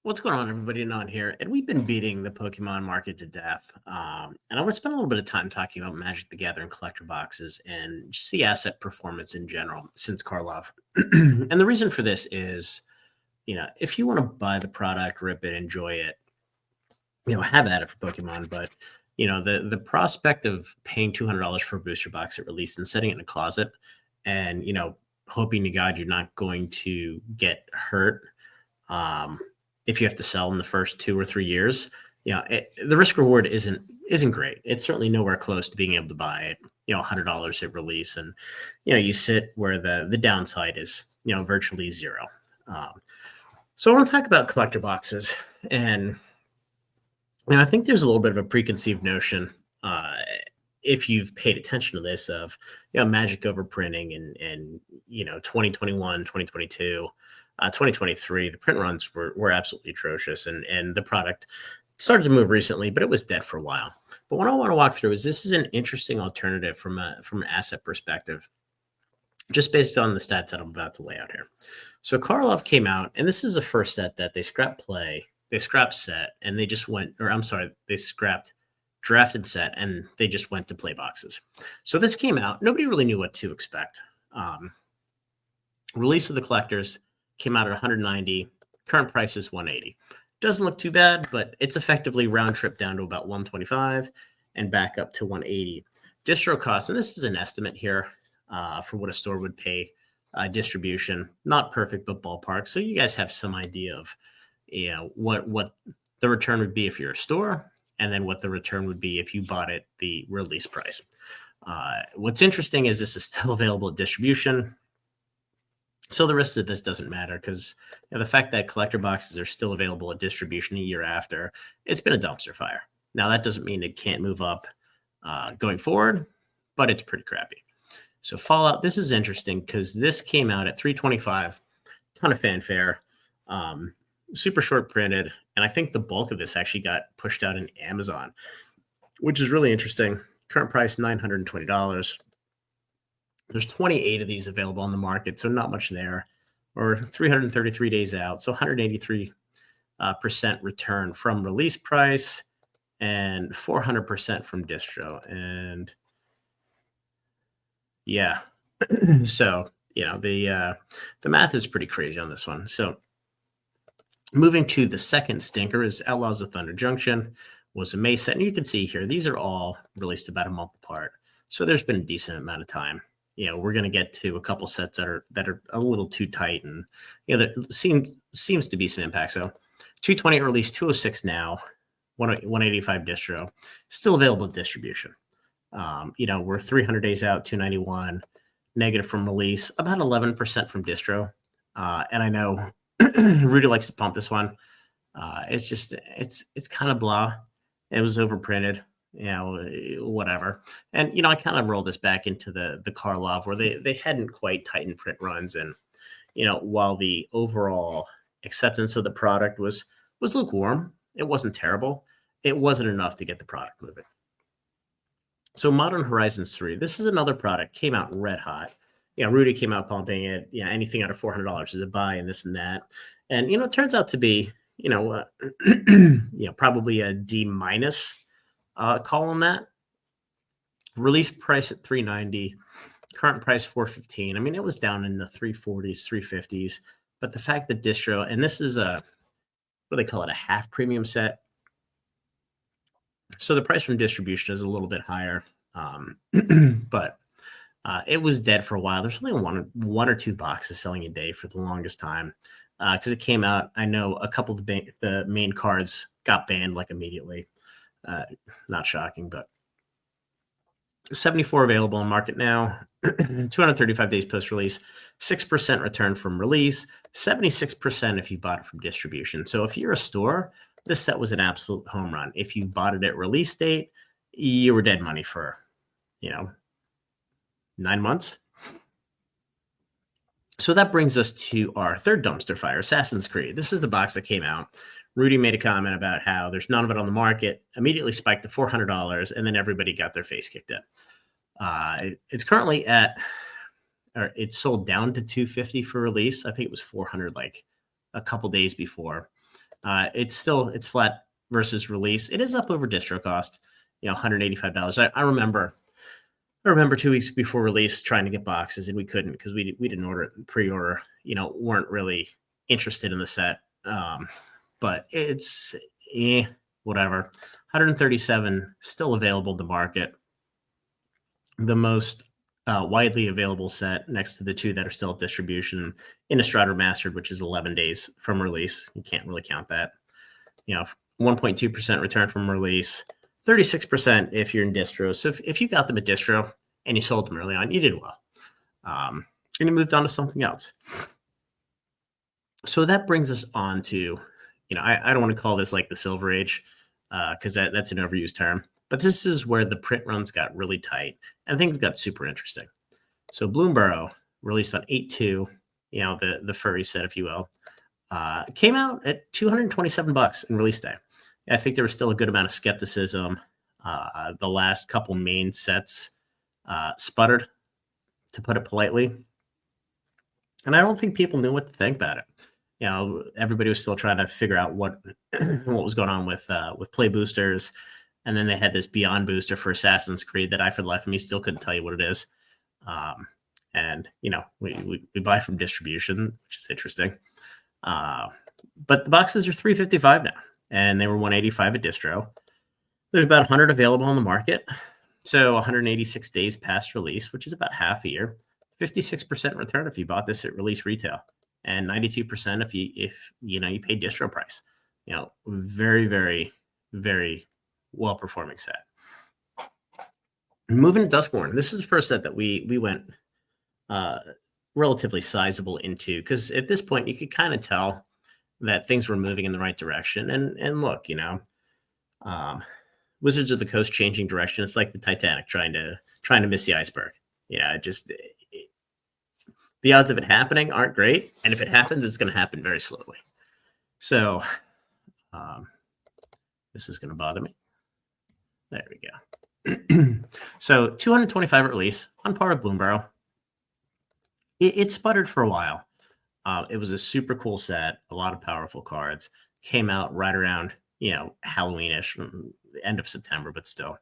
What's going on, everybody? Not here, and we've been beating the Pokemon market to death. And I want to spend a little bit of time talking about Magic the Gathering collector boxes and just the asset performance in general since Karlov. And the reason for this is, if you want to buy the product, rip it, enjoy it, have at it for Pokemon. But the prospect of paying $200 for a booster box at release and setting it in a closet, and hoping to God you're not going to get hurt. If you have to sell in the first 2 or 3 years, the risk reward isn't great. It's certainly nowhere close to being able to buy it, $100 at release, and you sit where the downside is, virtually zero. So I want to talk about collector boxes, and I think there's a little bit of a preconceived notion, if you've paid attention to this, of Magic overprinting and 2021, 2022. 2023, the print runs were absolutely atrocious, and the product started to move recently, but it was dead for a while. But what I want to walk through is this is an interesting alternative from an asset perspective, just based on the stats that I'm about to lay out here. So Karlov came out, and this is the first set that they scrapped set, and they just went, they scrapped drafted set, and they just went to play boxes. So this came out, nobody really knew what to expect. Release of the collectors came out at 190. Current price is 180. Doesn't look too bad, but it's effectively round trip down to about 125 and back up to 180. Distro costs, and this is an estimate here for what a store would pay distribution. Not perfect, but ballpark. So you guys have some idea of what the return would be if you're a store, and then what the return would be if you bought it the release price. What's interesting is this is still available at distribution. So the rest of this doesn't matter, because the fact that collector boxes are still available at distribution a year after, it's been a dumpster fire. Now, that doesn't mean it can't move up going forward, but it's pretty crappy. So Fallout, this is interesting because this came out at 325, ton of fanfare, super short printed, and I think the bulk of this actually got pushed out in Amazon, which is really interesting. Current price, $920. There's 28 of these available on the market, so not much there, or 333 days out. So 183% return from release price and 400% from distro. And yeah, so, the math is pretty crazy on this one. So moving to the second stinker is Outlaws of Thunder Junction, was a May set. And you can see here, these are all released about a month apart. So there's been a decent amount of time. We're going to get to a couple sets that are a little too tight, and there seems to be some impact. So 220 release, 206 now, 185 distro, still available at distribution. We're 300 days out, 291 negative from release, about 11% from distro. And I know Rudy likes to pump this one. It's kind of blah. It was overprinted. Whatever. And, I kind of roll this back into the Karlov, where they hadn't quite tightened print runs. And, while the overall acceptance of the product was lukewarm, it wasn't terrible. It wasn't enough to get the product moving. So Modern Horizons 3, this is another product, came out red hot. Rudy came out pumping it. Anything out of $400 is a buy, and this and that. And, it turns out to be, probably a D- call on that. Release price at 390, current price 415. I mean, it was down in the 340s, 350s, but the fact that distro, and this is what do they call it, a half premium set. So the price from distribution is a little bit higher, but it was dead for a while. There's only one or two boxes selling a day for the longest time, because it came out. I know a couple of the main cards got banned like immediately. Not shocking, but 74 available on market now, 235 days post-release, 6% return from release, 76% if you bought it from distribution. So if you're a store, this set was an absolute home run. If you bought it at release date, you were dead money for, 9 months. So that brings us to our third dumpster fire, Assassin's Creed. This is the box that came out. Rudy made a comment about how there's none of it on the market, immediately spiked to $400, and then everybody got their face kicked in. It's currently at, or it's sold down to $250 for release. I think it was $400 like a couple days before. It's flat versus release. It is up over distro cost, $185. I remember 2 weeks before release trying to get boxes, and we couldn't because we didn't order it pre-order. Weren't really interested in the set. But it's whatever. 137 still available to market. The most widely available set next to the two that are still at distribution, Innistrad Remastered, which is 11 days from release. You can't really count that. 1.2% return from release, 36% if you're in distro. So if you got them at distro and you sold them early on, you did well. And you moved on to something else. So that brings us on to, I don't want to call this like the Silver Age, because that's an overused term. But this is where the print runs got really tight and things got super interesting. So Bloomborough, released on 8/2, the furry set, if you will, came out at $227 in release day. I think there was still a good amount of skepticism. The last couple main sets sputtered, to put it politely. And I don't think people knew what to think about it. Everybody was still trying to figure out what was going on with play boosters. And then they had this Beyond booster for Assassin's Creed that I, for the life of me, still couldn't tell you what it is. And we buy from distribution, which is interesting. But the boxes are $355 now, and they were $185 at distro. There's about 100 available on the market. So 186 days past release, which is about half a year. 56% return if you bought this at release retail, and 92% if you paid distro price. Very, very, very well performing set. Moving to Duskborn, this is the first set that we went relatively sizable into, because at this point you could kind of tell that things were moving in the right direction. And look, Wizards of the Coast changing direction. It's like the Titanic trying to miss the iceberg. The odds of it happening aren't great, and if it happens, it's going to happen very slowly. So this is going to bother me. There we go. So 225 at release, on par with Bloomborough. It sputtered for a while. It was a super cool set, a lot of powerful cards. Came out right around, Halloweenish, end of September, but still.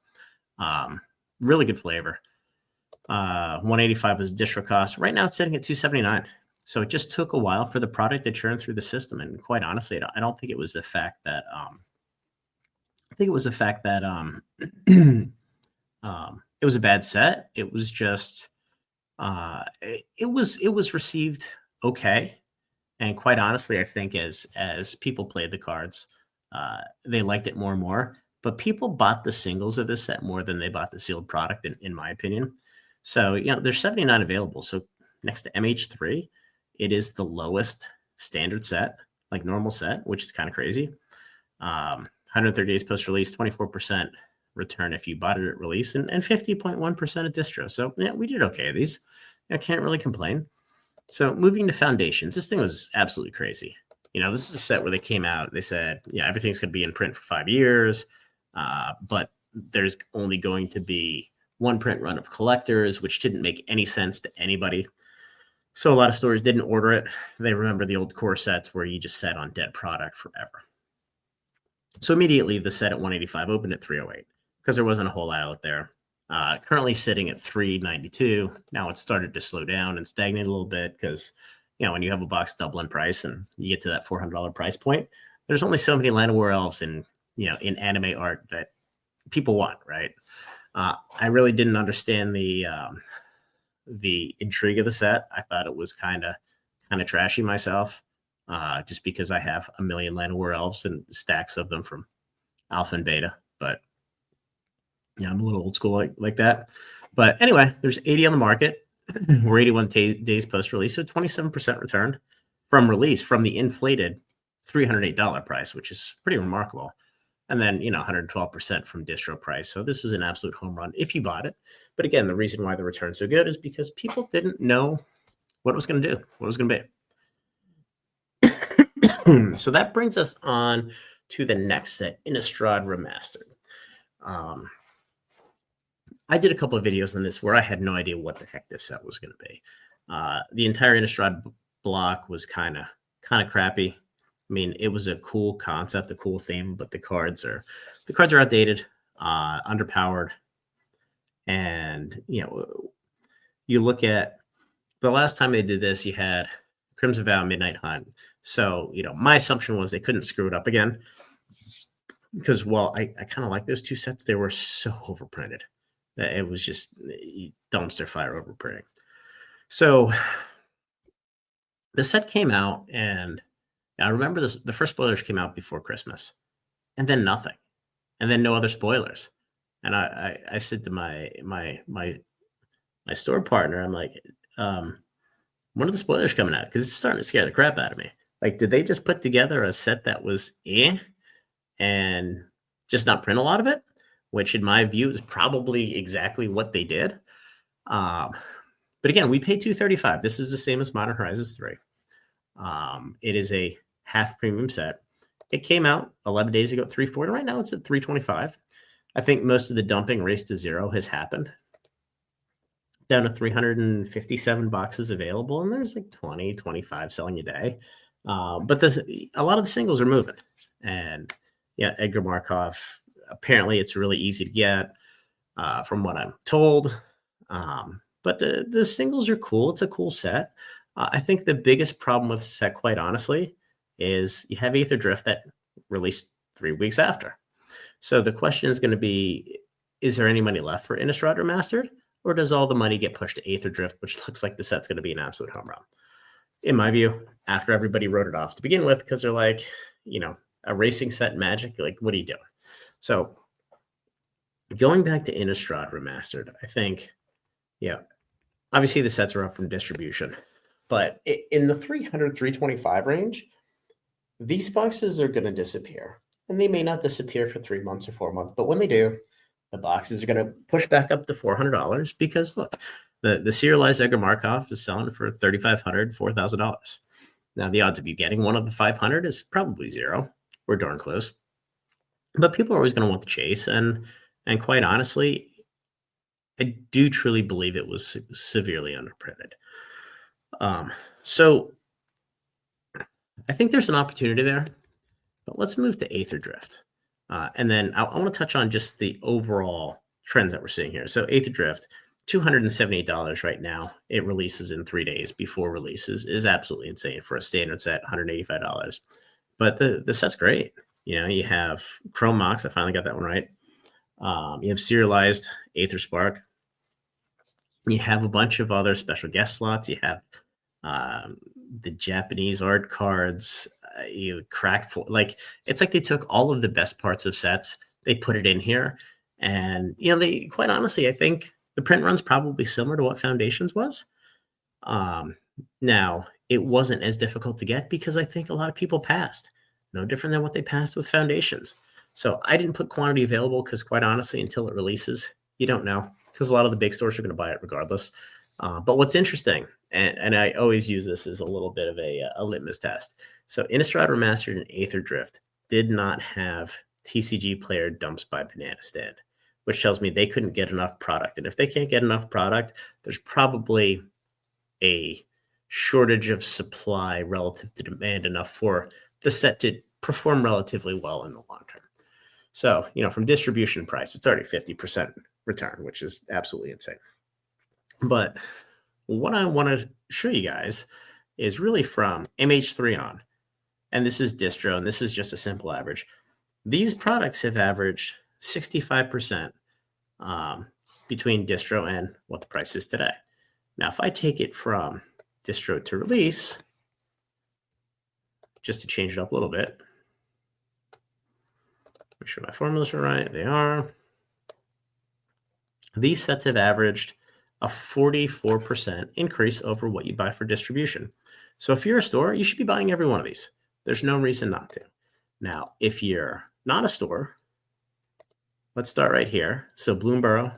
Really good flavor. 185 was distro cost. Right now it's sitting at 279. So it just took a while for the product to churn through the system. And quite honestly, I don't think it was the fact that it was a bad set. It was just it was received okay. And quite honestly, I think as people played the cards, they liked it more and more. But people bought the singles of this set more than they bought the sealed product, in my opinion. So, there's 79 available. So next to MH3, it is the lowest standard set, like normal set, which is kind of crazy. 130 days post-release, 24% return if you bought it at release, and 50.1% at distro. So, we did okay. These, I can't really complain. So moving to Foundations, this thing was absolutely crazy. This is a set where they came out, they said, everything's going to be in print for 5 years, but there's only going to be one print run of collectors, which didn't make any sense to anybody. So a lot of stores didn't order it. They remember the old core sets where you just sat on dead product forever. So immediately the set at 185 opened at 308 because there wasn't a whole lot out there. Currently sitting at 392. Now it's started to slow down and stagnate a little bit because, when you have a box double in price and you get to that $400 price point, there's only so many Land of War Elves in anime art that people want, right? I really didn't understand the intrigue of the set. I thought it was kind of trashy myself, just because I have a million Land of War Elves and stacks of them from Alpha and Beta. But I'm a little old school like that. But anyway, there's 80 on the market. We're 81 days post-release, so 27% return from release from the inflated $308 price, which is pretty remarkable. And then, 112% from distro price. So this was an absolute home run if you bought it. But again, the reason why the return's so good is because people didn't know what it was going to do, what it was going to be. So that brings us on to the next set, Innistrad Remastered. I did a couple of videos on this where I had no idea what the heck this set was going to be. The entire Innistrad block was kind of kind of crappy. I mean, it was a cool concept, a cool theme, but the cards are outdated, underpowered, and you look at the last time they did this, you had Crimson Vow, Midnight Hunt. So, my assumption was they couldn't screw it up again because, well, I kind of like those two sets. They were so overprinted that it was just dumpster fire overprinting. So the set came out, and I remember this. The first spoilers came out before Christmas, and then nothing, and then no other spoilers. And I said to my store partner, I'm like, when are the spoilers coming out? Because it's starting to scare the crap out of me. Like, did they just put together a set that was and just not print a lot of it? Which, in my view, is probably exactly what they did. But again, we paid $235. This is the same as Modern Horizons 3. It is a half premium set. It came out 11 days ago at $340. Right now, it's at $325. I think most of the dumping race to zero has happened. Down to 357 boxes available, and there's like 20, 25 selling a day. But a lot of the singles are moving. And yeah, Edgar Markov, apparently it's really easy to get, from what I'm told. But the singles are cool. It's a cool set. I think the biggest problem with the set, quite honestly, is you have Aether Drift that released 3 weeks after. So the question is going to be, is there any money left for Innistrad Remastered? Or does all the money get pushed to Aether Drift, which looks like the set's going to be an absolute home run? In my view, after everybody wrote it off to begin with, because they're like, a racing set Magic, like, what are you doing? So going back to Innistrad Remastered, I think, obviously the sets are up from distribution. But in the 300, 325 range, these boxes are going to disappear. And they may not disappear for 3 months or 4 months, but when they do, the boxes are going to push back up to $400 because, look, the serialized Edgar Markov is selling for $3,500, $4,000. Now, the odds of you getting one of the 500 is probably zero. We're darn close. But people are always going to want the chase. And quite honestly, I do truly believe it was severely underprinted. So I think there's an opportunity there. But let's move to Aether Drift. And then I want to touch on just the overall trends that we're seeing here. So Aether Drift, $278 right now. It releases in 3 days before releases is absolutely insane for a standard set, $185. But the set's great. You have Chrome Mox. I finally got that one right. You have serialized Aether Spark. You have a bunch of other special guest slots. You have the Japanese art cards. You cracked it's like they took all of the best parts of sets, they put it in here, and they, quite honestly, I think the print run's probably similar to what Foundations was. Now it wasn't as difficult to get because I think a lot of people passed, no different than what they passed with Foundations. So I didn't put quantity available because, quite honestly, until it releases, you don't know, because a lot of the big stores are going to buy it regardless. But what's interesting, and I always use this as a little bit of a litmus test. So Innistrad Remastered and Aether Drift did not have TCG player dumps by Banana Stand, which tells me they couldn't get enough product. And if they can't get enough product, there's probably a shortage of supply relative to demand enough for the set to perform relatively well in the long term. So, from distribution price, it's already 50% return, which is absolutely insane. But what I want to show you guys is really from MH3 on. And this is distro, and this is just a simple average. These products have averaged 65% between distro and what the price is today. Now, if I take it from distro to release, just to change it up a little bit, make sure my formulas are right. They are. These sets have averaged a 44% increase over what you buy for distribution. So if you're a store, you should be buying every one of these. There's no reason not to. Now, if you're not a store, let's start right here. So Bloomburrow,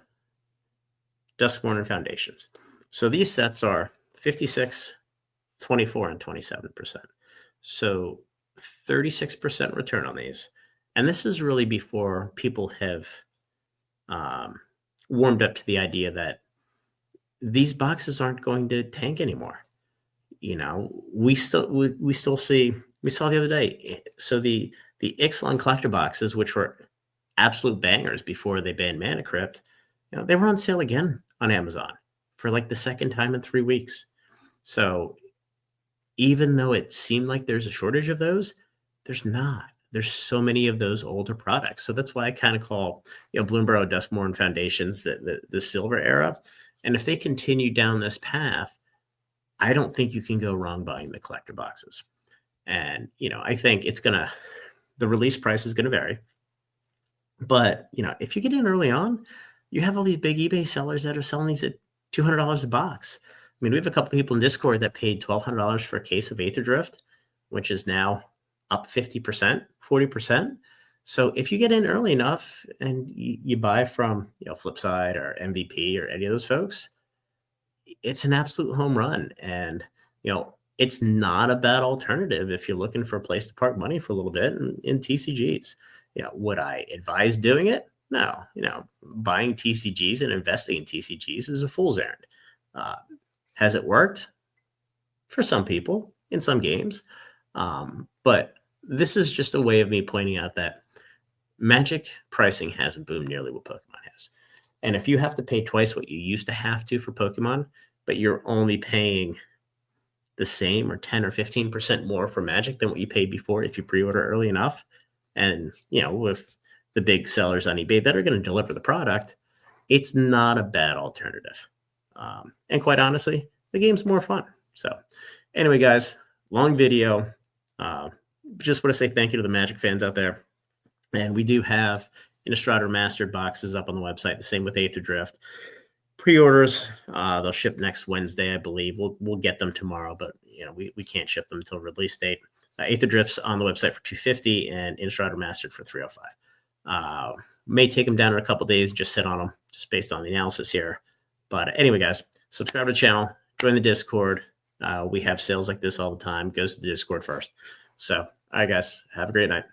Duskborn, and Foundations. So these sets are 56, 24, and 27%. So 36% return on these. And this is really before people have warmed up to the idea that these boxes aren't going to tank anymore. we still see, we saw the other day. So the Ixalan collector boxes, which were absolute bangers before they banned Mana Crypt, they were on sale again on Amazon for like the second time in 3 weeks. So even though it seemed like there's a shortage of those, there's not. There's so many of those older products. So that's why I kind of call, Bloomburrow, Duskmourn, and Foundations the silver era. And if they continue down this path, I don't think you can go wrong buying the collector boxes. And, I think the release price is going to vary. But, if you get in early on, you have all these big eBay sellers that are selling these at $200 a box. I mean, we have a couple people in Discord that paid $1,200 for a case of Aether Drift, which is now up 50%, 40%. So if you get in early enough and you buy from, Flipside or MVP or any of those folks, it's an absolute home run. And, it's not a bad alternative if you're looking for a place to park money for a little bit in TCGs. Would I advise doing it? No. Buying TCGs and investing in TCGs is a fool's errand. Has it worked? For some people, in some games. But this is just a way of me pointing out that Magic pricing hasn't boomed nearly what Pokemon has. And if you have to pay twice what you used to have to for Pokemon, but you're only paying the same or 10 or 15% more for Magic than what you paid before if you pre-order early enough, and, with the big sellers on eBay that are going to deliver the product, it's not a bad alternative. And quite honestly, the game's more fun. So anyway, guys, long video. Just want to say thank you to the Magic fans out there. And we do have Innistrad Remastered boxes up on the website. The same with Aether Drift. Pre-orders, they'll ship next Wednesday, I believe. We'll get them tomorrow, but we can't ship them until release date. Aether Drift's on the website for $250 and Innistrad Remastered for $305. May take them down in a couple days. Just sit on them, just based on the analysis here. But anyway, guys, subscribe to the channel, join the Discord. We have sales like this all the time. Goes to the Discord first. So, all right, guys, have a great night.